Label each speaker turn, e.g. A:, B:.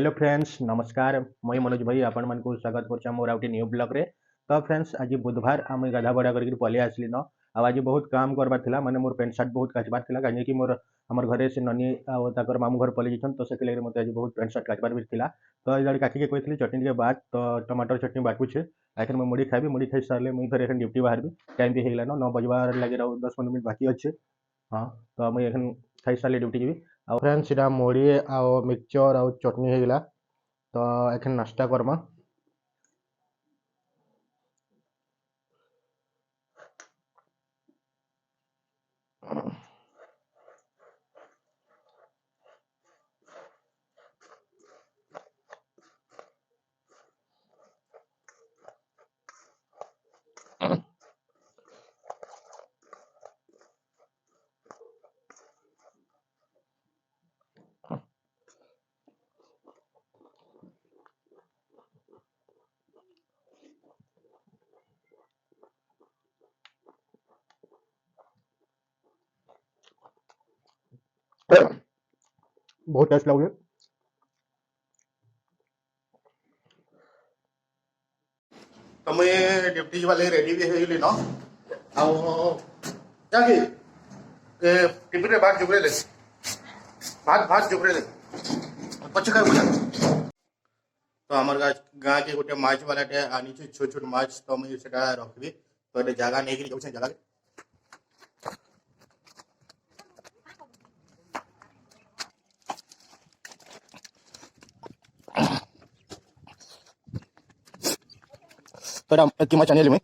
A: Hello friends नमस्कार मुई मनोज भाई आपण मन को स्वागत कर मोर आउटे न्यू ब्लॉग रे। तो फ्रेंड्स आज बुधवार आम गाधा बड़ा करके पलि आसली न आज बहुत काम करबार थिला माने मोर पेंट शर्ट बहुत काचबार थिला काहे कि मोर हमर घरे से ननी आ ताकर मामू घर पलि जछन तो से लेके मते आज बहुत पेंट शर्ट काचबार भी थिला। तो इधर काकी के कहथली चटनी के बाद तो टमाटर चटनी बाकू छे आखिर मैं मुड़ी खाबी मुड़ी खाई सारले मुई फिर एखन ड्यूटी बाहर भी टाइम भी हेला न 9 बजबार लागि रहू 10-15 मिनट बाकी अच्छे। हाँ तो मुई एखन खाई सारले ड्यूटी जीवी आ फ्रेंड्स सीधा मुड़ी आ मिक्सचर आ चटनी हेगला। तो एखन नाश्ता करमा। बहुत टेस्ट लगे।
B: तो मैं ड्यूटी वाले रेडी भी है न आओ क्या कि टिफिन भात जुगरे ले भात जुगरे ले पछ काय बोला तो हमर गाँ के गोटे माछ वाला टे आनी छै छोट छोट माछ तो मैं सेटा रखबी तो एटे जगह नहीं जाऊ छै जगह तो एटा की माछ आने ले मैं